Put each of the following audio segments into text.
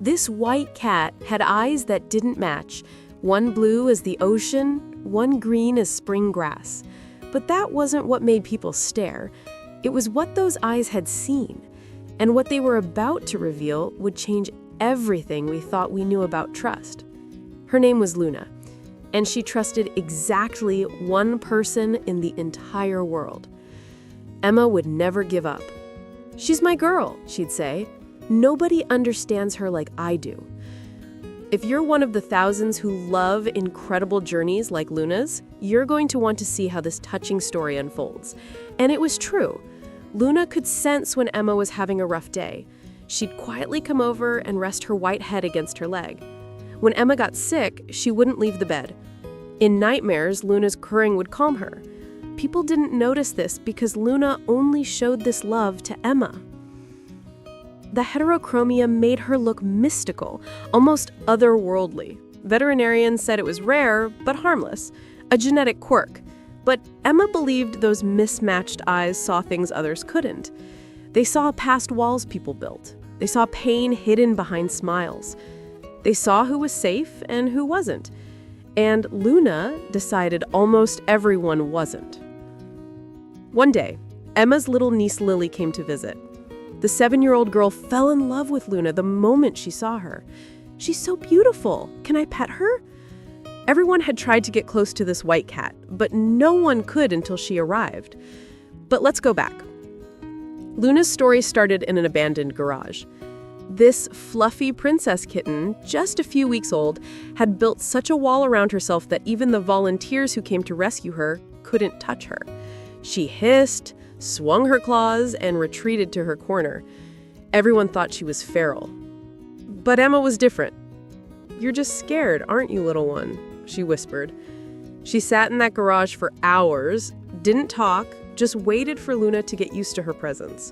This white cat had eyes that didn't match, one blue as the ocean, one green as spring grass. But that wasn't what made people stare. It was what those eyes had seen. And what they were about to reveal would change everything we thought we knew about trust. Her name was Luna, and she trusted exactly one person in the entire world. Emma would never give up. "She's my girl," she'd say. "Nobody understands her like I do." If you're one of the thousands who love incredible journeys like Luna's, you're going to want to see how this touching story unfolds. And it was true. Luna could sense when Emma was having a rough day. She'd quietly come over and rest her white head against her leg. When Emma got sick, she wouldn't leave the bed. In nightmares, Luna's purring would calm her. People didn't notice this because Luna only showed this love to Emma. The heterochromia made her look mystical, almost otherworldly. Veterinarians said it was rare, but harmless, a genetic quirk. But Emma believed those mismatched eyes saw things others couldn't. They saw past walls people built. They saw pain hidden behind smiles. They saw who was safe and who wasn't. And Luna decided almost everyone wasn't. One day, Emma's little niece Lily came to visit. The 7-year-old girl fell in love with Luna the moment she saw her. "She's so beautiful. Can I pet her?" Everyone had tried to get close to this white cat, but no one could until she arrived. But let's go back. Luna's story started in an abandoned garage. This fluffy princess kitten, just a few weeks old, had built such a wall around herself that even the volunteers who came to rescue her couldn't touch her. She hissed, swung her claws, and retreated to her corner. Everyone thought she was feral. But Emma was different. "You're just scared, aren't you, little one?" she whispered. She sat in that garage for hours, didn't talk, just waited for Luna to get used to her presence.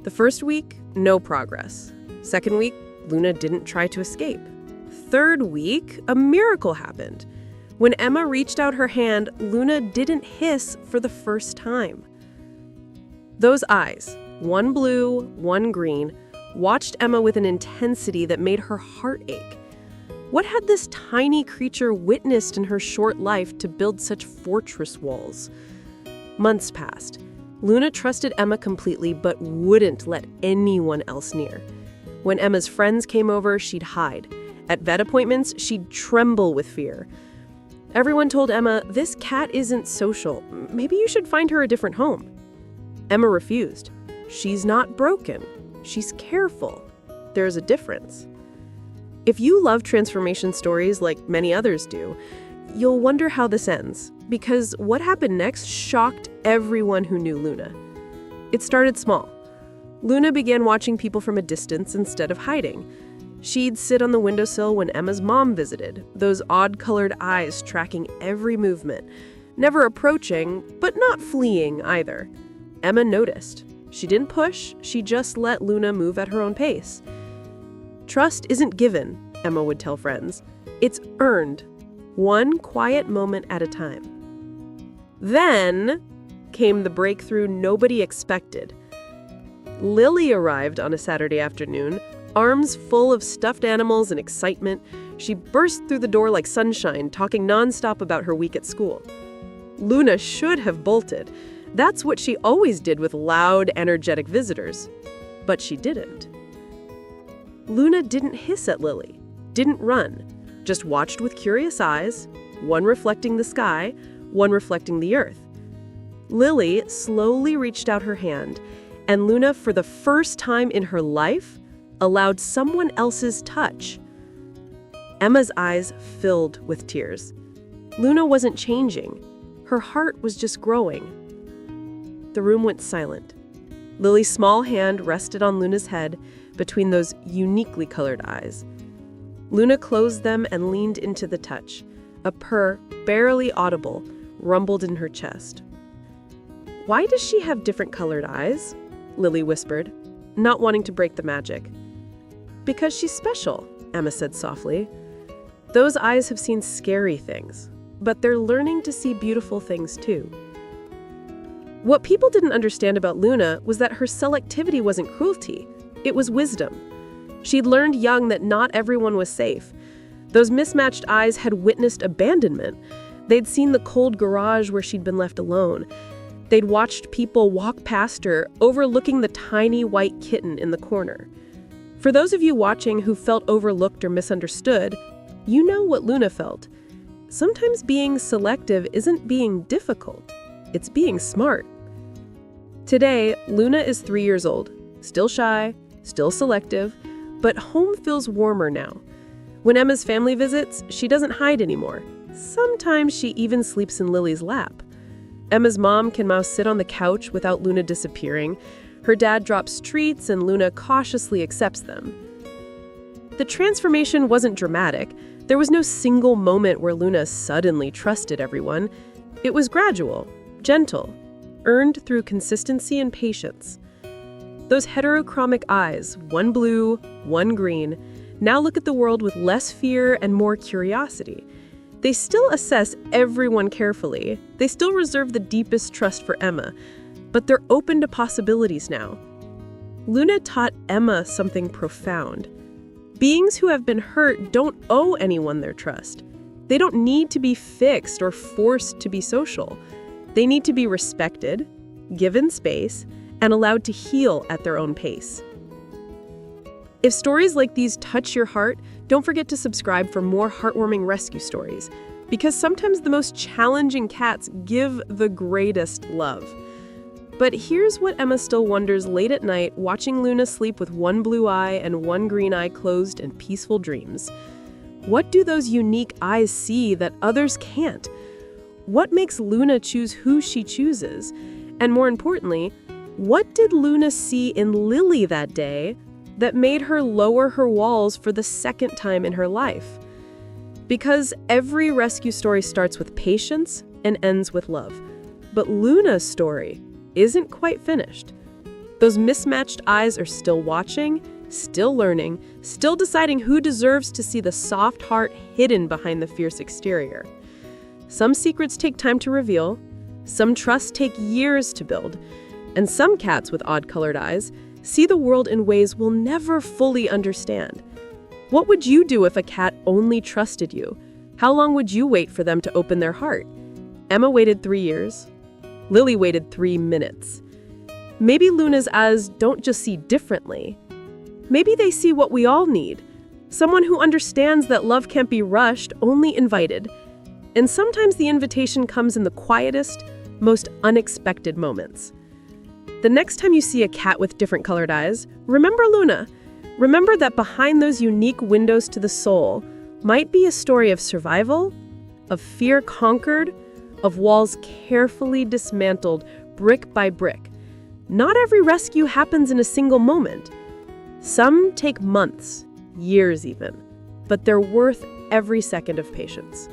The first week, no progress. Second week, Luna didn't try to escape. Third week, a miracle happened. When Emma reached out her hand, Luna didn't hiss for the first time. Those eyes, one blue, one green, watched Emma with an intensity that made her heart ache. What had this tiny creature witnessed in her short life to build such fortress walls? Months passed. Luna trusted Emma completely, but wouldn't let anyone else near. When Emma's friends came over, she'd hide. At vet appointments, she'd tremble with fear. Everyone told Emma, "This cat isn't social. Maybe you should find her a different home." Emma refused. "She's not broken. She's careful. There's a difference." If you love transformation stories like many others do, you'll wonder how this ends, because what happened next shocked everyone who knew Luna. It started small. Luna began watching people from a distance instead of hiding. She'd sit on the windowsill when Emma's mom visited, those odd-colored eyes tracking every movement, never approaching, but not fleeing either. Emma noticed. She didn't push, she just let Luna move at her own pace. "Trust isn't given," Emma would tell friends. "It's earned, one quiet moment at a time." Then came the breakthrough nobody expected. Lily arrived on a Saturday afternoon, arms full of stuffed animals and excitement. She burst through the door like sunshine, talking nonstop about her week at school. Luna should have bolted. That's what she always did with loud, energetic visitors. But she didn't. Luna didn't hiss at Lily, didn't run, just watched with curious eyes, one reflecting the sky, one reflecting the earth. Lily slowly reached out her hand, and Luna, for the first time in her life, allowed someone else's touch. Emma's eyes filled with tears. Luna wasn't changing. Her heart was just growing. The room went silent. Lily's small hand rested on Luna's head between those uniquely colored eyes. Luna closed them and leaned into the touch. A purr, barely audible, rumbled in her chest. "Why does she have different colored eyes?" Lily whispered, not wanting to break the magic. "Because she's special," Emma said softly. "Those eyes have seen scary things, but they're learning to see beautiful things too." What people didn't understand about Luna was that her selectivity wasn't cruelty, it was wisdom. She'd learned young that not everyone was safe. Those mismatched eyes had witnessed abandonment. They'd seen the cold garage where she'd been left alone. They'd watched people walk past her, overlooking the tiny white kitten in the corner. For those of you watching who felt overlooked or misunderstood, you know what Luna felt. Sometimes being selective isn't being difficult, it's being smart. Today, Luna is 3 years old, still shy, still selective, but home feels warmer now. When Emma's family visits, she doesn't hide anymore. Sometimes she even sleeps in Lily's lap. Emma's mom can now sit on the couch without Luna disappearing. Her dad drops treats and Luna cautiously accepts them. The transformation wasn't dramatic. There was no single moment where Luna suddenly trusted everyone. It was gradual, gentle, earned through consistency and patience. Those heterochromic eyes, one blue, one green, now look at the world with less fear and more curiosity. They still assess everyone carefully. They still reserve the deepest trust for Emma, but they're open to possibilities now. Luna taught Emma something profound. Beings who have been hurt don't owe anyone their trust. They don't need to be fixed or forced to be social. They need to be respected, given space, and allowed to heal at their own pace. If stories like these touch your heart, don't forget to subscribe for more heartwarming rescue stories, because sometimes the most challenging cats give the greatest love. But here's what Emma still wonders late at night, watching Luna sleep with one blue eye and one green eye closed in peaceful dreams. What do those unique eyes see that others can't? What makes Luna choose who she chooses? And more importantly, what did Luna see in Lily that day that made her lower her walls for the second time in her life? Because every rescue story starts with patience and ends with love. But Luna's story isn't quite finished. Those mismatched eyes are still watching, still learning, still deciding who deserves to see the soft heart hidden behind the fierce exterior. Some secrets take time to reveal, some trusts take years to build, and some cats with odd-colored eyes see the world in ways we'll never fully understand. What would you do if a cat only trusted you? How long would you wait for them to open their heart? Emma waited 3 years. Lily waited 3 minutes. Maybe Luna's eyes don't just see differently. Maybe they see what we all need. Someone who understands that love can't be rushed, only invited. And sometimes the invitation comes in the quietest, most unexpected moments. The next time you see a cat with different colored eyes, remember Luna. Remember that behind those unique windows to the soul might be a story of survival, of fear conquered, of walls carefully dismantled brick by brick. Not every rescue happens in a single moment. Some take months, years even, but they're worth every second of patience.